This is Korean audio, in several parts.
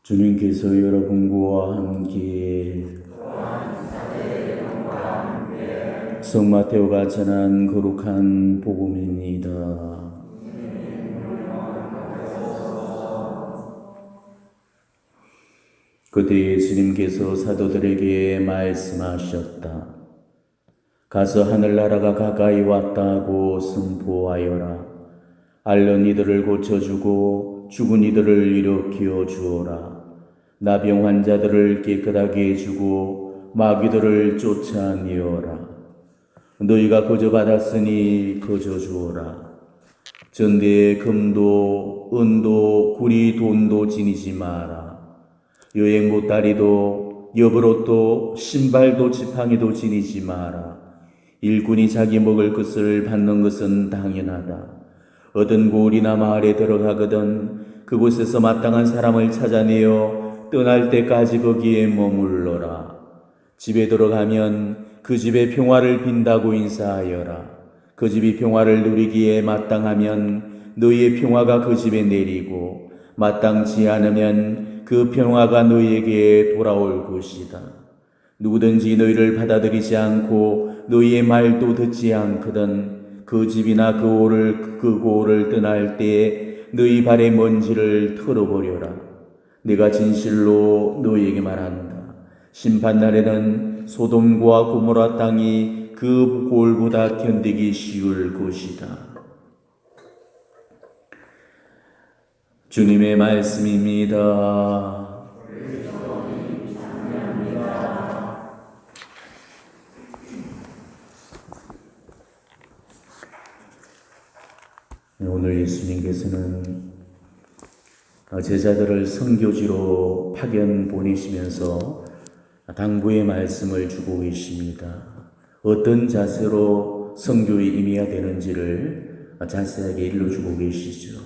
주님께서 여러분과 함께 성마테오가 전한 거룩한 복음입니다. 그때 예수님께서 사도들에게 말씀하셨다. 가서 하늘나라가 가까이 왔다고 선포하여라. 앓는 이들을 고쳐주고 죽은 이들을 일으켜 주어라. 나병 환자들을 깨끗하게 해주고 마귀들을 쫓아내어라. 너희가 거저 받았으니 거저 주어라. 전대에 금도 은도 구리 돈도 지니지 마라. 여행 보따리도 여벌옷도 신발도 지팡이도 지니지 마라. 일꾼이 자기 먹을 것을 받는 것은 당연하다. 어떤 고을이나 마을에 들어가거든 그곳에서 마땅한 사람을 찾아내어 떠날 때까지 거기에 머물러라. 집에 들어가면 그 집에 평화를 빈다고 인사하여라. 그 집이 평화를 누리기에 마땅하면 너희의 평화가 그 집에 내리고 마땅치 않으면 그 평화가 너희에게 돌아올 것이다. 누구든지 너희를 받아들이지 않고 너희의 말도 듣지 않거든 그 집이나 그 고을을 떠날 때에 너희 발의 먼지를 털어버려라. 내가 진실로 너희에게 말한다. 심판날에는 소돔과 고모라 땅이 그 고을보다 견디기 쉬울 것이다. 주님의 말씀입니다. 오늘 예수님께서는 제자들을 선교지로 파견 보내시면서 당부의 말씀을 주고 계십니다. 어떤 자세로 선교에 임해야 되는지를 자세하게 일러주고 계시죠.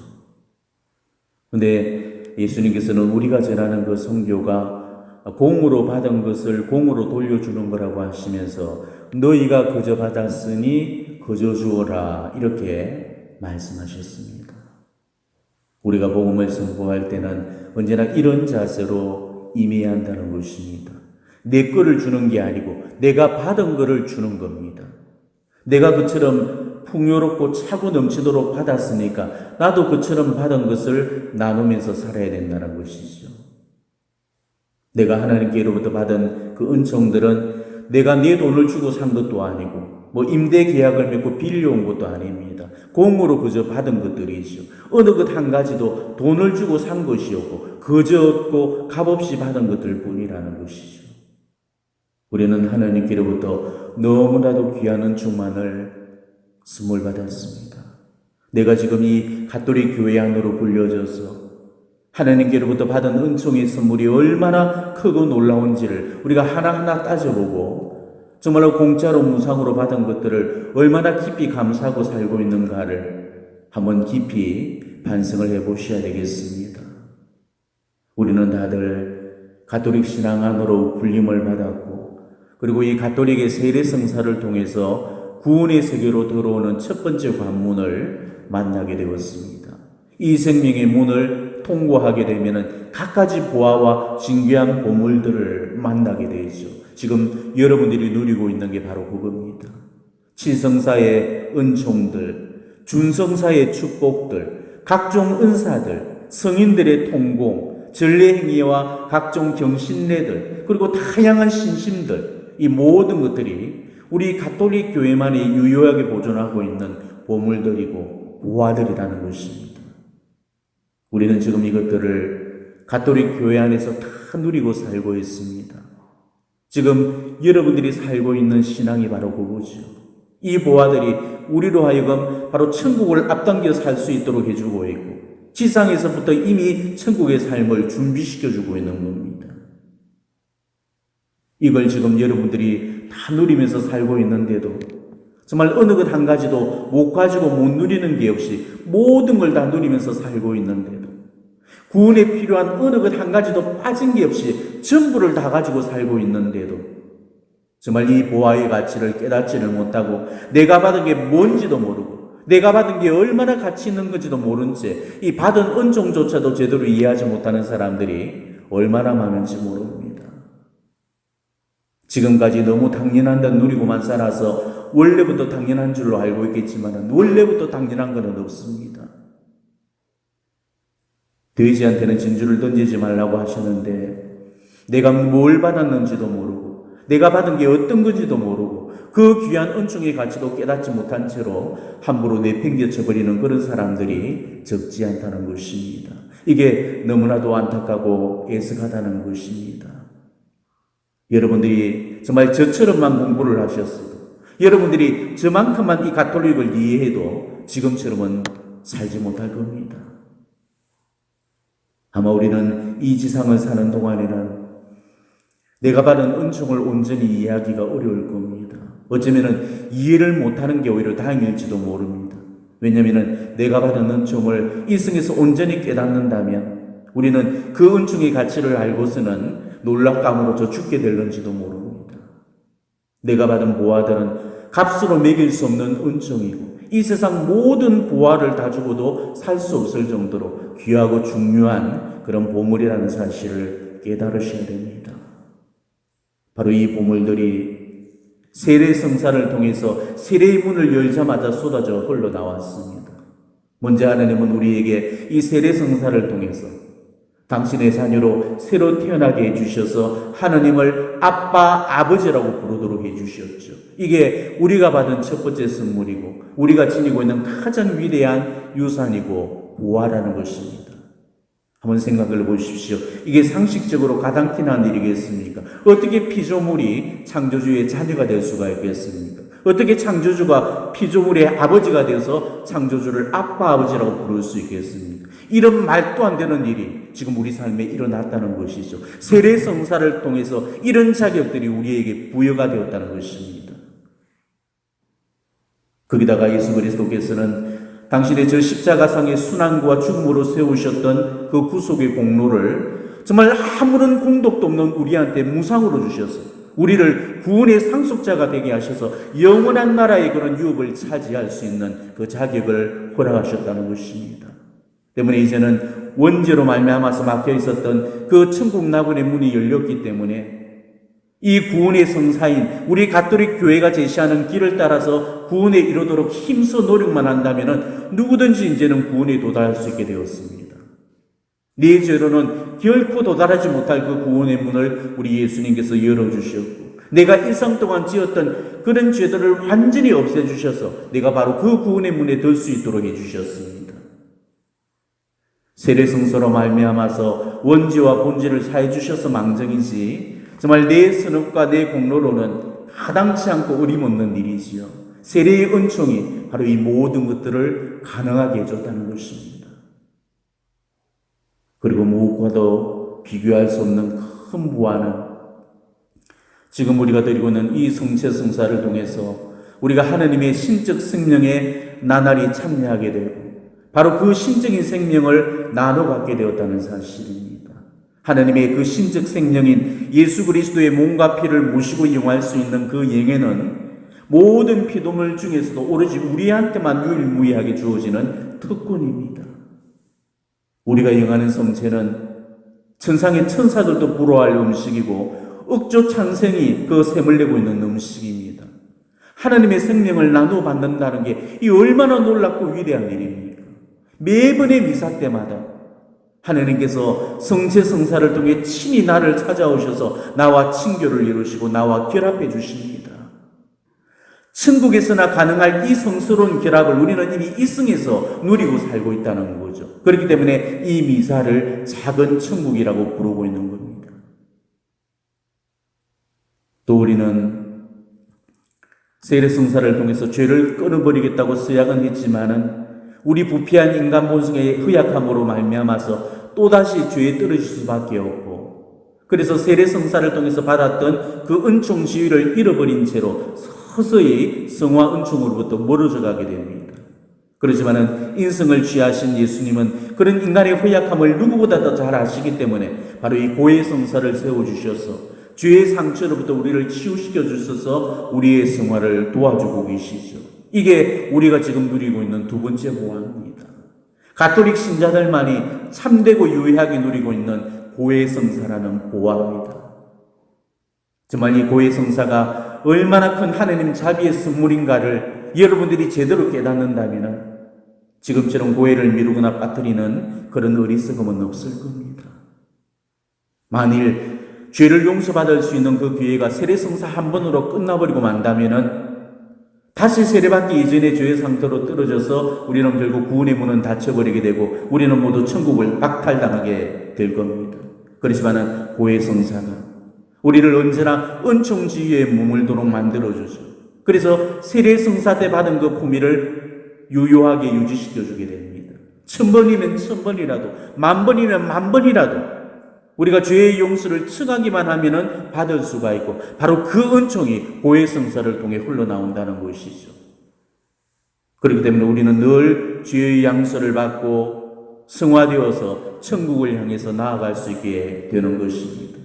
그런데 예수님께서는 우리가 전하는 그 선교가 공으로 받은 것을 공으로 돌려주는 거라고 하시면서 너희가 거저 받았으니 거저 주어라 이렇게 말씀하셨습니다. 우리가 복음을 선포할 때는 언제나 이런 자세로 임해야 한다는 것입니다. 내 거를 주는 게 아니고 내가 받은 거를 주는 겁니다. 내가 그처럼 풍요롭고 차고 넘치도록 받았으니까 나도 그처럼 받은 것을 나누면서 살아야 된다는 것이죠. 내가 하나님께로부터 받은 그 은총들은 내가 내 돈을 주고 산 것도 아니고 임대 계약을 맺고 빌려온 것도 아닙니다. 공으로 그저 받은 것들이죠. 어느 것 한 가지도 돈을 주고 산 것이었고 거저 얻고 값없이 받은 것들 뿐이라는 것이죠. 우리는 하나님께로부터 너무나도 귀한 은총만을 선물 받았습니다. 내가 지금 이 가톨릭 교회 안으로 불려져서 하나님께로부터 받은 은총의 선물이 얼마나 크고 놀라운지를 우리가 하나하나 따져보고 정말로 공짜로 무상으로 받은 것들을 얼마나 깊이 감사하고 살고 있는가를 한번 깊이 반성을 해보셔야 되겠습니다. 우리는 다들 가톨릭 신앙 안으로 불림을 받았고 그리고 이 가톨릭의 세례 성사를 통해서 구원의 세계로 들어오는 첫 번째 관문을 만나게 되었습니다. 이 생명의 문을 통과하게 되면 갖가지 보화와 진귀한 보물들을 만나게 되죠. 지금 여러분들이 누리고 있는 게 바로 그겁니다. 칠성사의 은총들, 준성사의 축복들, 각종 은사들, 성인들의 통공, 전례행위와 각종 경신례들, 그리고 다양한 신심들, 이 모든 것들이 우리 가톨릭 교회만이 유효하게 보존하고 있는 보물들이고 보화들이라는 것입니다. 우리는 지금 이것들을 가톨릭 교회 안에서 다 누리고 살고 있습니다. 지금 여러분들이 살고 있는 신앙이 바로 그거죠. 이 보화들이 우리로 하여금 바로 천국을 앞당겨 살 수 있도록 해주고 있고 지상에서부터 이미 천국의 삶을 준비시켜주고 있는 겁니다. 이걸 지금 여러분들이 다 누리면서 살고 있는데도 정말 어느 것 한 가지도 못 가지고 못 누리는 게 없이 모든 걸 다 누리면서 살고 있는데도 구원에 필요한 어느 것 한 가지도 빠진 게 없이 전부를 다 가지고 살고 있는데도 정말 이 보화의 가치를 깨닫지를 못하고 내가 받은 게 뭔지도 모르고 내가 받은 게 얼마나 가치 있는 건지도 모른 채 이 받은 은총조차도 제대로 이해하지 못하는 사람들이 얼마나 많은지 모릅니다. 지금까지 너무 당연한 듯 누리고만 살아서 원래부터 당연한 줄로 알고 있겠지만 원래부터 당연한 것은 없습니다. 돼지한테는 진주를 던지지 말라고 하셨는데 내가 뭘 받았는지도 모르고 내가 받은 게 어떤 건지도 모르고 그 귀한 은총의 가치도 깨닫지 못한 채로 함부로 내팽개쳐버리는 그런 사람들이 적지 않다는 것입니다. 이게 너무나도 안타깝고 애석하다는 것입니다. 여러분들이 정말 저처럼만 공부를 하셨어도 여러분들이 저만큼만 이 가톨릭을 이해해도 지금처럼은 살지 못할 겁니다. 아마 우리는 이 지상을 사는 동안에는 내가 받은 은총을 온전히 이해하기가 어려울 겁니다. 어쩌면 이해를 못하는 게 오히려 다행일지도 모릅니다. 왜냐하면 내가 받은 은총을 이 생에서 온전히 깨닫는다면 우리는 그 은총의 가치를 알고서는 놀랍감으로 죽게 될는지도 모릅니다. 내가 받은 보화들은 값으로 매길 수 없는 은총이고 이 세상 모든 보화를 다 주고도 살 수 없을 정도로 귀하고 중요한 그런 보물이라는 사실을 깨달으셔야 됩니다. 바로 이 보물들이 세례 성사를 통해서 세례의 문을 열자마자 쏟아져 흘러나왔습니다. 먼저 하나님은 우리에게 이 세례 성사를 통해서 당신의 자녀로 새로 태어나게 해주셔서 하나님을 아빠, 아버지라고 부르도록 해주셨죠. 이게 우리가 받은 첫 번째 선물이고 우리가 지니고 있는 가장 위대한 유산이고 보화라는 것입니다. 한번 생각을 보십시오. 이게 상식적으로 가당키나 한 일이겠습니까? 어떻게 피조물이 창조주의 자녀가 될 수가 있겠습니까? 어떻게 창조주가 피조물의 아버지가 되어서 창조주를 아빠, 아버지라고 부를 수 있겠습니까? 이런 말도 안 되는 일이 지금 우리 삶에 일어났다는 것이죠. 세례 성사를 통해서 이런 자격들이 우리에게 부여가 되었다는 것입니다. 거기다가 예수 그리스도께서는 당신의 저 십자가상의 순환과 죽음으로 세우셨던 그 구속의 공로를 정말 아무런 공덕도 없는 우리한테 무상으로 주셔서 우리를 구원의 상속자가 되게 하셔서 영원한 나라의 그런 유업을 차지할 수 있는 그 자격을 허락하셨다는 것입니다. 때문에 이제는 원죄로 말미암아서 막혀 있었던 그 천국 낙원의 문이 열렸기 때문에 이 구원의 성사인 우리 가톨릭 교회가 제시하는 길을 따라서 구원에 이르도록 힘써 노력만 한다면 누구든지 이제는 구원에 도달할 수 있게 되었습니다. 네 죄로는 결코 도달하지 못할 그 구원의 문을 우리 예수님께서 열어주셨고 내가 일상 동안 지었던 그런 죄들을 완전히 없애주셔서 내가 바로 그 구원의 문에 들 수 있도록 해주셨습니다. 세례성소로 말미암아서 원죄와 본죄를 사해 주셔서 망정이지 정말 내 선업과 내 공로로는 가당치 않고 어림없는 일이지요. 세례의 은총이 바로 이 모든 것들을 가능하게 해줬다는 것입니다. 그리고 무엇과도 비교할 수 없는 큰 부활은 지금 우리가 드리고 있는 이 성체 성사를 통해서 우리가 하나님의 신적 생명에 나날이 참여하게 되고 바로 그 신적인 생명을 나눠 갖게 되었다는 사실입니다. 하나님의 그 신적 생명인 예수 그리스도의 몸과 피를 모시고 이용할 수 있는 그 영예는 모든 피조물 중에서도 오로지 우리한테만 유일무이하게 주어지는 특권입니다. 우리가 영하는 성체는 천상의 천사들도 부러워할 음식이고 억조 창생이 그 샘을 내고 있는 음식입니다. 하나님의 생명을 나누어 받는다는 게 이 얼마나 놀랍고 위대한 일입니까? 매번의 미사 때마다 하나님께서 성체 성사를 통해 친히 나를 찾아오셔서 나와 친교를 이루시고 나와 결합해 주십니다. 천국에서나 가능할 이 성스러운 결합을 우리는 이미 이 승에서 누리고 살고 있다는 거죠. 그렇기 때문에 이 미사를 작은 천국이라고 부르고 있는 겁니다. 또 우리는 세례 성사를 통해서 죄를 끊어버리겠다고 서약은 했지만은 우리 부패한 인간 본성의 허약함으로 말미암아서 또다시 죄에 떨어질 수밖에 없고 그래서 세례 성사를 통해서 받았던 그 은총 지위를 잃어버린 채로 서서히 성화 은총으로부터 멀어져 가게 됩니다. 그렇지만은 인성을 취하신 예수님은 그런 인간의 허약함을 누구보다 더 잘 아시기 때문에 바로 이 고해 성사를 세워주셔서 죄의 상처로부터 우리를 치유시켜 주셔서 우리의 성화를 도와주고 계시죠. 이게 우리가 지금 누리고 있는 두 번째 보화입니다. 가톨릭 신자들만이 참되고 유의하게 누리고 있는 고해성사라는 보화입니다. 정말 이 고해성사가 얼마나 큰 하나님 자비의 선물인가를 여러분들이 제대로 깨닫는다면 지금처럼 고해를 미루거나 빠뜨리는 그런 어리석음은 없을 겁니다. 만일 죄를 용서받을 수 있는 그 기회가 세례성사 한 번으로 끝나버리고 만다면은 다시 세례받기 이전의 죄의 상태로 떨어져서 우리는 결국 구원의 문은 닫혀버리게 되고 우리는 모두 천국을 박탈당하게 될 겁니다. 그렇지만은 고해성사가 우리를 언제나 은총지위에 머물도록 만들어주죠. 그래서 세례성사 때 받은 그 품위를 유효하게 유지시켜주게 됩니다. 1000번이면 1000번이라도, 10,000번이면 10,000번이라도 우리가 죄의 용서를 청하기만 하면은 받을 수가 있고 바로 그 은총이 고해성사를 통해 흘러나온다는 것이죠. 그렇기 때문에 우리는 늘 죄의 양서를 받고 성화되어서 천국을 향해서 나아갈 수 있게 되는 것입니다.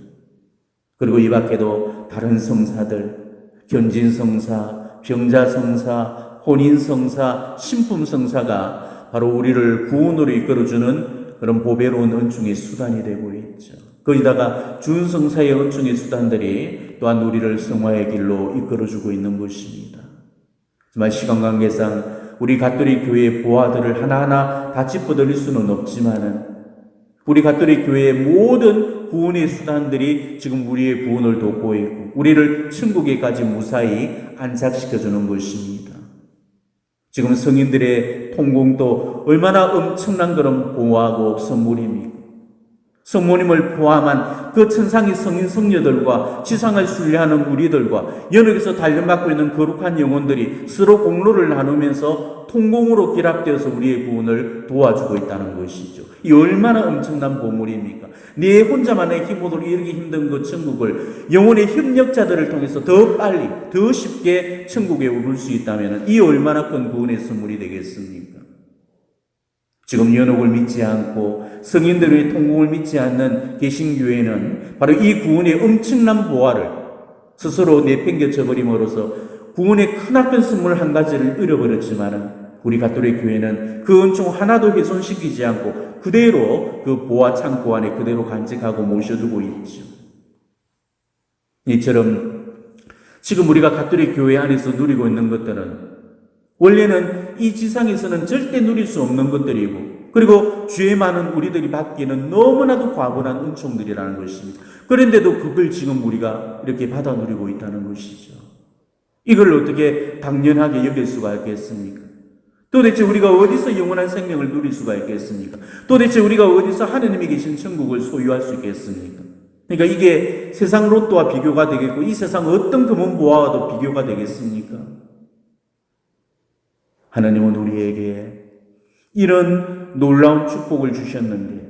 그리고 이 밖에도 다른 성사들, 견진성사, 병자성사, 혼인성사, 신품성사가 바로 우리를 구원으로 이끌어주는 그런 보배로운 은총의 수단이 되고 있죠. 거기다가 준성사의 은총의 수단들이 또한 우리를 성화의 길로 이끌어주고 있는 것입니다. 정말 시간 관계상 우리 가톨릭 교회의 보화들을 하나하나 다 짚어드릴 수는 없지만은 우리 가톨릭 교회의 모든 구원의 수단들이 지금 우리의 구원을 돕고 있고 우리를 천국에까지 무사히 안착시켜주는 것입니다. 지금 성인들의 통공도 얼마나 엄청난 그런 보호하고 선물입니까? 성모님을 포함한 그 천상의 성인 성녀들과 지상을 순례하는 우리들과 연옥에서 단련받고 있는 거룩한 영혼들이 서로 공로를 나누면서 통공으로 결합되어서 우리의 구원을 도와주고 있다는 것이죠. 이 얼마나 엄청난 보물입니까? 네 혼자만의 힘으로 이르기 힘든 그 천국을 영혼의 협력자들을 통해서 더 빨리, 더 쉽게 천국에 오를 수 있다면 이 얼마나 큰 구원의 선물이 되겠습니까? 지금 연옥을 믿지 않고 성인들의 통공을 믿지 않는 개신교회는 바로 이 구원의 엄청난 보화를 스스로 내팽개쳐 버림으로써 구원의 크나큰 선물 한 가지를 잃어버렸지만 우리 가톨릭 교회는 그 은총 하나도 훼손시키지 않고 그대로 그 보화 창고 안에 그대로 간직하고 모셔두고 있죠. 이처럼 지금 우리가 가톨릭 교회 안에서 누리고 있는 것들은 원래는 이 지상에서는 절대 누릴 수 없는 것들이고 그리고 죄 많은 우리들이 받기에는 너무나도 과분한 은총들이라는 것입니다. 그런데도 그걸 지금 우리가 이렇게 받아 누리고 있다는 것이죠. 이걸 어떻게 당연하게 여길 수가 있겠습니까? 도대체 우리가 어디서 영원한 생명을 누릴 수가 있겠습니까? 도대체 우리가 어디서 하느님이 계신 천국을 소유할 수 있겠습니까? 그러니까 이게 세상 로또와 비교가 되겠고 이 세상 어떤 금은 보화와도 비교가 되겠습니까? 하나님은 우리에게 이런 놀라운 축복을 주셨는데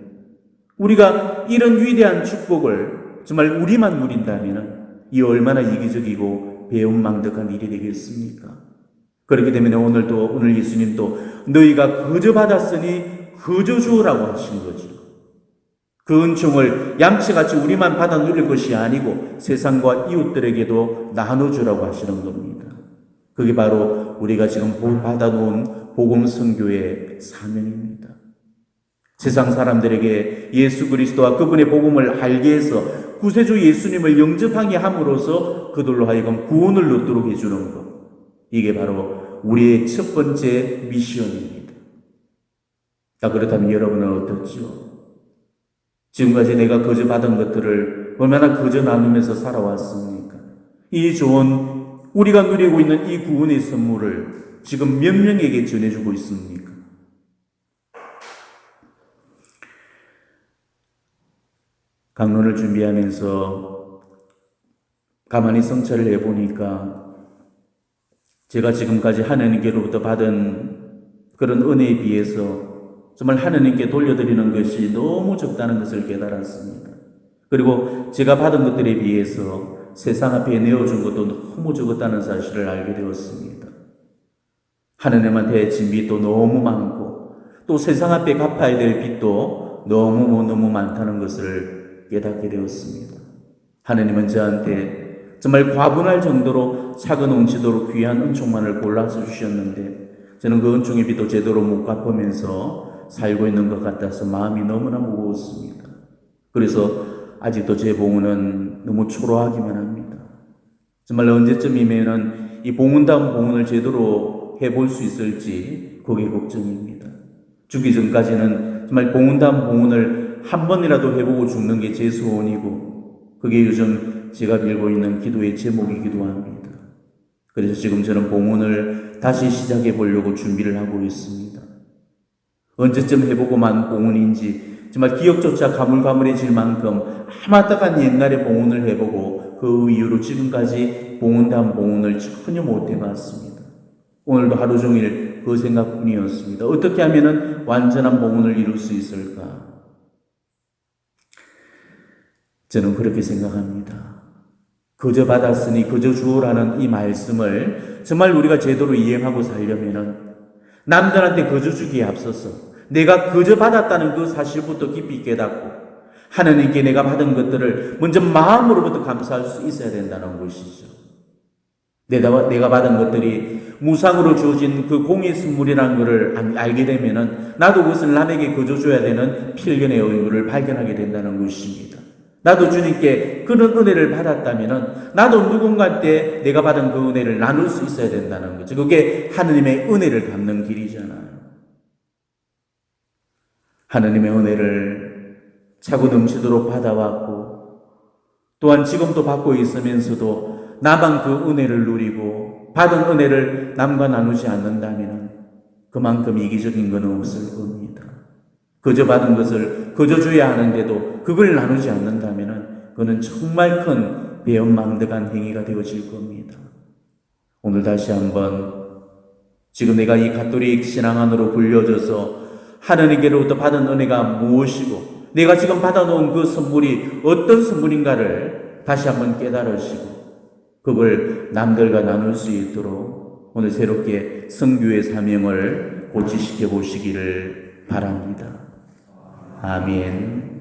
우리가 이런 위대한 축복을 정말 우리만 누린다면 이 얼마나 이기적이고 배은망덕한 일이 되겠습니까? 그렇기 때문에 오늘 예수님도 너희가 거저 받았으니 거저 주으라고 하신 거죠. 그 은총을 얌체같이 우리만 받아 누릴 것이 아니고 세상과 이웃들에게도 나눠주라고 하시는 겁니다. 그게 바로 우리가 지금 받아놓은 복음 선교의 사명입니다. 세상 사람들에게 예수 그리스도와 그분의 복음을 알게 해서 구세주 예수님을 영접하게 함으로써 그들로 하여금 구원을 얻도록 해주는 것. 이게 바로 우리의 첫 번째 미션입니다. 그렇다면 여러분은 어떻지요? 지금까지 내가 거저 받은 것들을 얼마나 거저 나누면서 살아왔습니까? 이 좋은 우리가 누리고 있는 이 구원의 선물을 지금 몇 명에게 전해주고 있습니까? 강론을 준비하면서 가만히 성찰을 해보니까 제가 지금까지 하나님께로부터 받은 그런 은혜에 비해서 정말 하나님께 돌려드리는 것이 너무 적다는 것을 깨달았습니다. 그리고 제가 받은 것들에 비해서 세상 앞에 내어준 것도 너무 적었다는 사실을 알게 되었습니다. 하나님한테 진 빚도 너무 많고 또 세상 앞에 갚아야 될 빚도 너무 많다는 것을 깨닫게 되었습니다. 하나님은 저한테 정말 과분할 정도로 차근넘치도록 귀한 은총만을 골라서 주셨는데 저는 그 은총의 빚도 제대로 못 갚으면서 살고 있는 것 같아서 마음이 너무나 무거웠습니다. 그래서 아직도 제 봉헌은 너무 초라하기만 합니다. 정말 언제쯤이면은 이 봉헌다운 봉헌을 제대로 해볼 수 있을지 그게 걱정입니다. 죽기 전까지는 정말 봉헌다운 봉헌을 한 번이라도 해보고 죽는 게 제 소원이고 그게 요즘 제가 빌고 있는 기도의 제목이기도 합니다. 그래서 지금 저는 봉헌을 다시 시작해 보려고 준비를 하고 있습니다. 언제쯤 해보고만 봉헌인지 정말 기억조차 가물가물해질 만큼 아마딱한 옛날에 봉헌을 해보고 그 이후로 지금까지 봉헌다운 봉헌을 전혀 못 해봤습니다. 오늘도 하루 종일 그 생각뿐이었습니다. 어떻게 하면 완전한 봉헌을 이룰 수 있을까? 저는 그렇게 생각합니다. 거저 받았으니 거저 주오라는 이 말씀을 정말 우리가 제대로 이행하고 살려면은 남들한테 거저 주기에 앞서서 내가 거저 받았다는 그 사실부터 깊이 깨닫고 하나님께 내가 받은 것들을 먼저 마음으로부터 감사할 수 있어야 된다는 것이죠. 내가 받은 것들이 무상으로 주어진 그 공의 선물이라는 것을 알게 되면은 나도 그것을 남에게 거저 줘야 되는 필연의 의무를 발견하게 된다는 것입니다. 나도 주님께 그런 은혜를 받았다면은 나도 누군가한테 내가 받은 그 은혜를 나눌 수 있어야 된다는 거죠. 그게 하느님의 은혜를 갚는 길이잖아요. 하느님의 은혜를 차고 넘치도록 받아왔고 또한 지금도 받고 있으면서도 나만 그 은혜를 누리고 받은 은혜를 남과 나누지 않는다면 그만큼 이기적인 것은 없을 겁니다. 거저 받은 것을 거저 줘야 하는데도 그걸 나누지 않는다면 그는 정말 큰 배은망덕한 행위가 되어질 겁니다. 오늘 다시 한번 지금 내가 이 가톨릭 신앙 안으로 불려져서 하느님께로부터 받은 은혜가 무엇이고 내가 지금 받아놓은 그 선물이 어떤 선물인가를 다시 한번 깨달으시고 그걸 남들과 나눌 수 있도록 오늘 새롭게 선교의 사명을 고취시켜 보시기를 바랍니다. 아멘.